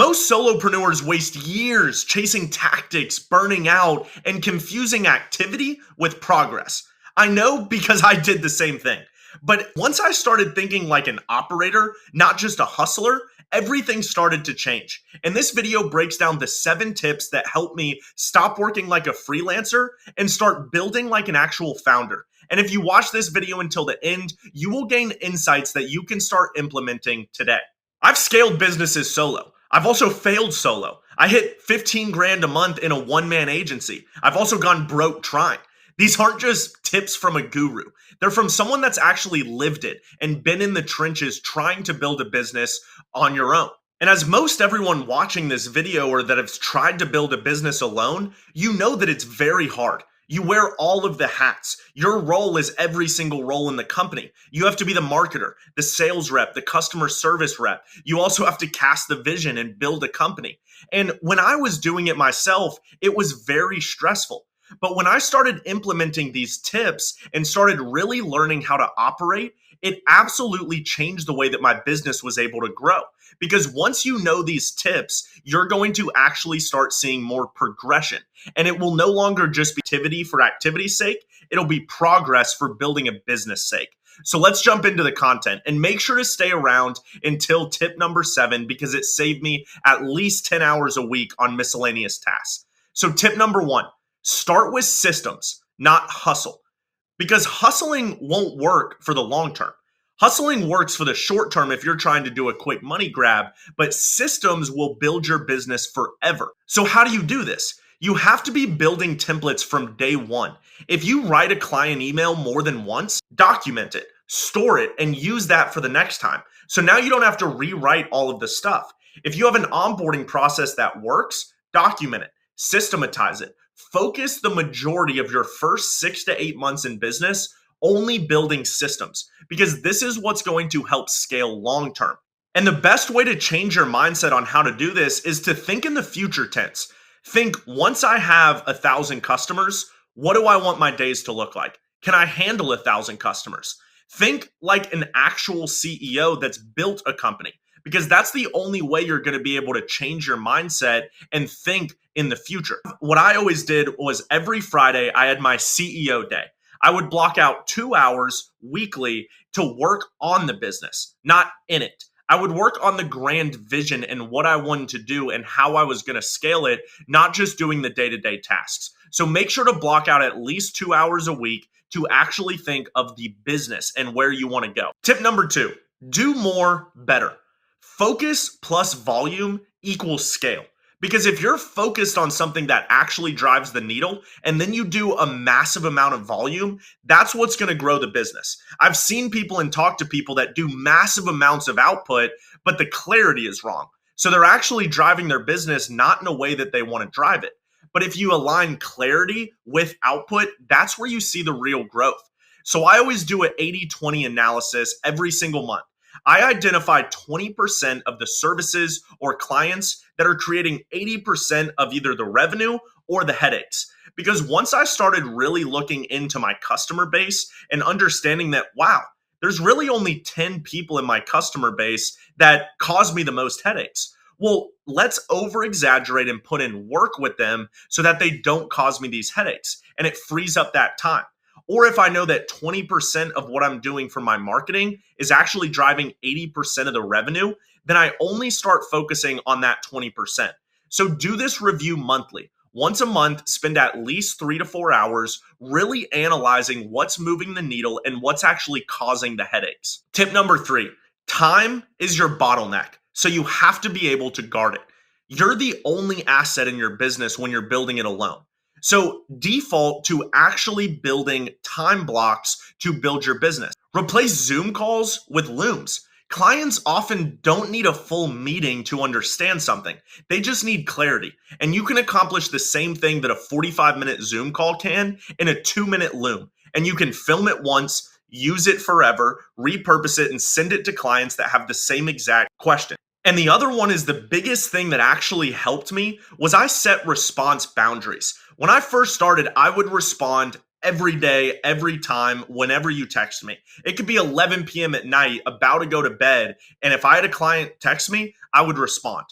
Most solopreneurs waste years chasing tactics, burning out, and confusing activity with progress. I know because I did the same thing. But once I started thinking like an operator, not just a hustler, everything started to change. And this video breaks down the 7 tips that help me stop working like a freelancer and start building like an actual founder. And if you watch this video until the end, you will gain insights that you can start implementing today. I've scaled businesses solo. I've also failed solo. I hit 15 grand a month in a one-man agency. I've also gone broke trying. These aren't just tips from a guru. They're from someone that's actually lived it and been in the trenches trying to build a business on your own. And as most everyone watching this video or that has tried to build a business alone, you know that it's very hard. You wear all of the hats. Your role is every single role in the company. You have to be the marketer, the sales rep, the customer service rep. You also have to cast the vision and build a company. And when I was doing it myself, it was very stressful. But when I started implementing these tips and started really learning how to operate, it absolutely changed the way that my business was able to grow. Because once you know these tips, you're going to actually start seeing more progression. And it will no longer just be activity for activity's sake. It'll be progress for building a business sake. So let's jump into the content and make sure to stay around until tip number 7 because it saved me at least 10 hours a week on miscellaneous tasks. So tip number 1, start with systems, not hustle. Because hustling won't work for the long term. Hustling works for the short term if you're trying to do a quick money grab, but systems will build your business forever. So how do you do this? You have to be building templates from day one. If you write a client email more than once, document it, store it, and use that for the next time. So now you don't have to rewrite all of the stuff. If you have an onboarding process that works, document it, systematize it. Focus the majority of your first 6 to 8 months in business only building systems, because this is what's going to help scale long term. And the best way to change your mindset on how to do this is to think in the future tense. Think, once I have 1,000 customers, what do I want my days to look like? Can I handle 1,000 customers? Think like an actual CEO that's built a company, because that's the only way you're going to be able to change your mindset and think in the future. What I always did was every Friday, I had my CEO day. I would block out 2 hours weekly to work on the business, not in it. I would work on the grand vision and what I wanted to do and how I was going to scale it, not just doing the day-to-day tasks. So make sure to block out at least 2 hours a week to actually think of the business and where you want to go. Tip number 2, do more better. Focus plus volume equals scale. Because if you're focused on something that actually drives the needle and then you do a massive amount of volume, that's what's going to grow the business. I've seen people and talked to people that do massive amounts of output, but the clarity is wrong. So they're actually driving their business not in a way that they want to drive it. But if you align clarity with output, that's where you see the real growth. So I always do an 80-20 analysis every single month. I identify 20% of the services or clients that are creating 80% of either the revenue or the headaches. Because once I started really looking into my customer base and understanding that, wow, there's really only 10 people in my customer base that cause me the most headaches. Well, let's over exaggerate and put in work with them so that they don't cause me these headaches, and it frees up that time. Or if I know that 20% of what I'm doing for my marketing is actually driving 80% of the revenue, then I only start focusing on that 20%. So do this review monthly. Once a month, spend at least 3 to 4 hours really analyzing what's moving the needle and what's actually causing the headaches. Tip number 3, time is your bottleneck. So you have to be able to guard it. You're the only asset in your business when you're building it alone. So default to actually building time blocks to build your business. Replace Zoom calls with Looms. Clients often don't need a full meeting to understand something. They just need clarity. And you can accomplish the same thing that a 45-minute Zoom call can in a 2-minute Loom. And you can film it once, use it forever, repurpose it, and send it to clients that have the same exact question. And the other one is the biggest thing that actually helped me was I set response boundaries. When I first started, I would respond every day, every time, whenever you text me. It could be 11 p.m. at night, about to go to bed. And if I had a client text me, I would respond.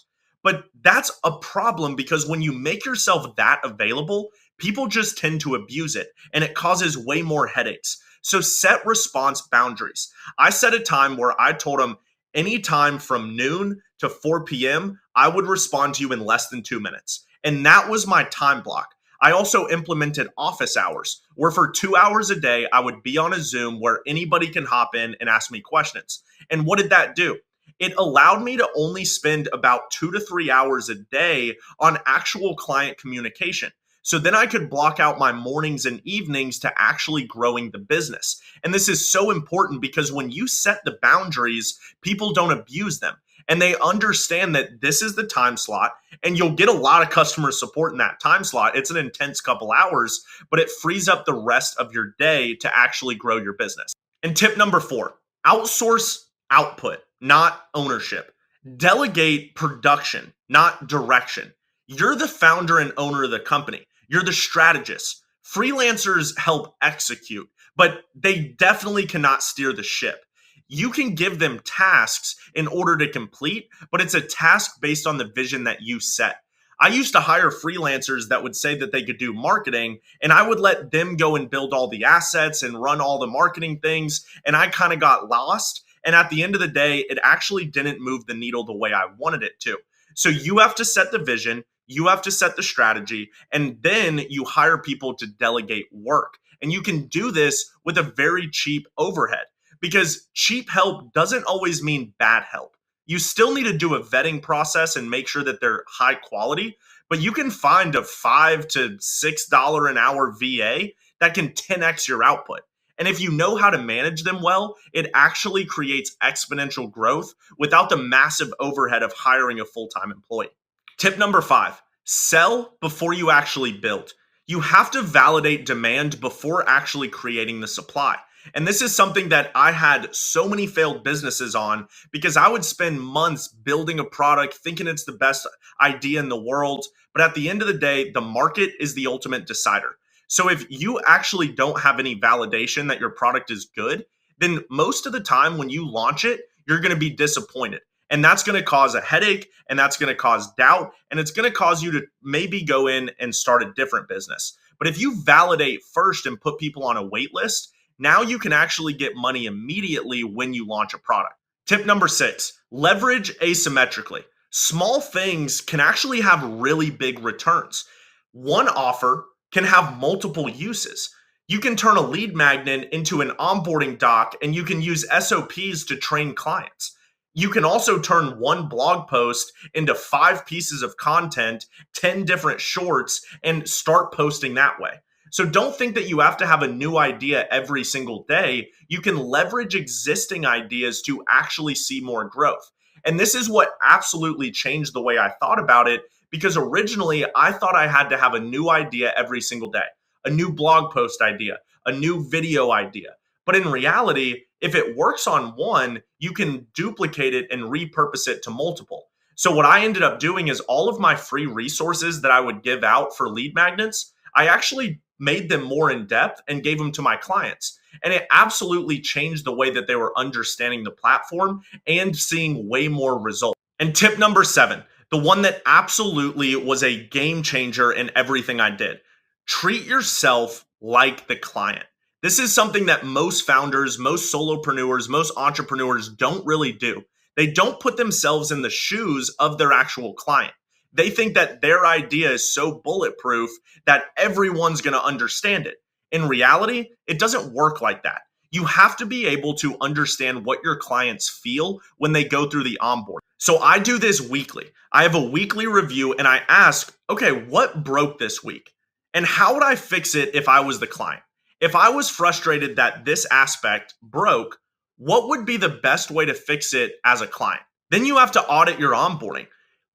But that's a problem because when you make yourself that available, people just tend to abuse it and it causes way more headaches. So set response boundaries. I set a time where I told them anytime from noon to 4 p.m., I would respond to you in less than 2 minutes. And that was my time block. I also implemented office hours where for 2 hours a day, I would be on a Zoom where anybody can hop in and ask me questions. And what did that do? It allowed me to only spend about 2 to 3 hours a day on actual client communication. So then I could block out my mornings and evenings to actually growing the business. And this is so important because when you set the boundaries, people don't abuse them. And they understand that this is the time slot, and you'll get a lot of customer support in that time slot. It's an intense couple hours, but it frees up the rest of your day to actually grow your business. And tip number 4, outsource output, not ownership. Delegate production, not direction. You're the founder and owner of the company. You're the strategist. Freelancers help execute, but they definitely cannot steer the ship. You can give them tasks in order to complete, but it's a task based on the vision that you set. I used to hire freelancers that would say that they could do marketing, and I would let them go and build all the assets and run all the marketing things, and I kind of got lost. And at the end of the day, it actually didn't move the needle the way I wanted it to. So you have to set the vision, you have to set the strategy, and then you hire people to delegate work. And you can do this with a very cheap overhead, because cheap help doesn't always mean bad help. You still need to do a vetting process and make sure that they're high quality, but you can find a $5 to $6 an hour VA that can 10x your output. And if you know how to manage them well, it actually creates exponential growth without the massive overhead of hiring a full-time employee. Tip number 5, sell before you actually build. You have to validate demand before actually creating the supply. And this is something that I had so many failed businesses on because I would spend months building a product thinking it's the best idea in the world. But at the end of the day, the market is the ultimate decider. So if you actually don't have any validation that your product is good, then most of the time when you launch it, you're going to be disappointed. And that's going to cause a headache, and that's going to cause doubt, and it's going to cause you to maybe go in and start a different business. But if you validate first and put people on a wait list, now you can actually get money immediately when you launch a product. Tip number 6, leverage asymmetrically. Small things can actually have really big returns. One offer can have multiple uses. You can turn a lead magnet into an onboarding doc, and you can use SOPs to train clients. You can also turn one blog post into 5 pieces of content, 10 different shorts, and start posting that way. So don't think that you have to have a new idea every single day. You can leverage existing ideas to actually see more growth. And this is what absolutely changed the way I thought about it, because originally I thought I had to have a new idea every single day, a new blog post idea, a new video idea. But in reality, if it works on one, you can duplicate it and repurpose it to multiple. So what I ended up doing is all of my free resources that I would give out for lead magnets, I actually made them more in depth and gave them to my clients. And it absolutely changed the way that they were understanding the platform and seeing way more results. And tip number 7, the one that absolutely was a game changer in everything I did: treat yourself like the client. This is something that most founders, most solopreneurs, most entrepreneurs don't really do. They don't put themselves in the shoes of their actual client. They think that their idea is so bulletproof that everyone's going to understand it. In reality, it doesn't work like that. You have to be able to understand what your clients feel when they go through the onboard. So I do this weekly. I have a weekly review and I ask, okay, what broke this week? And how would I fix it if I was the client? If I was frustrated that this aspect broke, what would be the best way to fix it as a client? Then you have to audit your onboarding.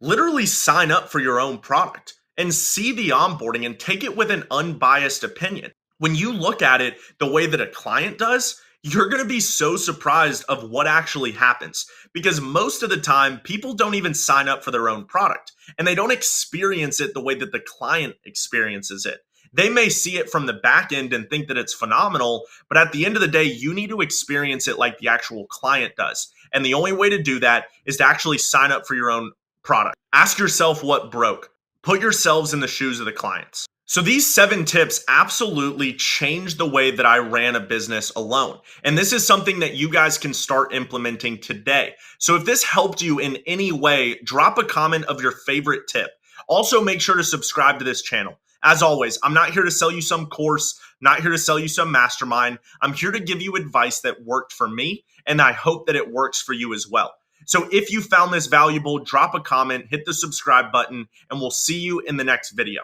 Literally sign up for your own product and see the onboarding and take it with an unbiased opinion. When you look at it the way that a client does, you're going to be so surprised of what actually happens, because most of the time people don't even sign up for their own product and they don't experience it the way that the client experiences it. They may see it from the back end and think that it's phenomenal, but at the end of the day, you need to experience it like the actual client does. And the only way to do that is to actually sign up for your own product. Ask yourself what broke. Put yourselves in the shoes of the clients. So these 7 tips absolutely changed the way that I ran a business alone. And this is something that you guys can start implementing today. So if this helped you in any way, drop a comment of your favorite tip. Also, make sure to subscribe to this channel. As always, I'm not here to sell you some course, not here to sell you some mastermind. I'm here to give you advice that worked for me, and I hope that it works for you as well. So if you found this valuable, drop a comment, hit the subscribe button, and we'll see you in the next video.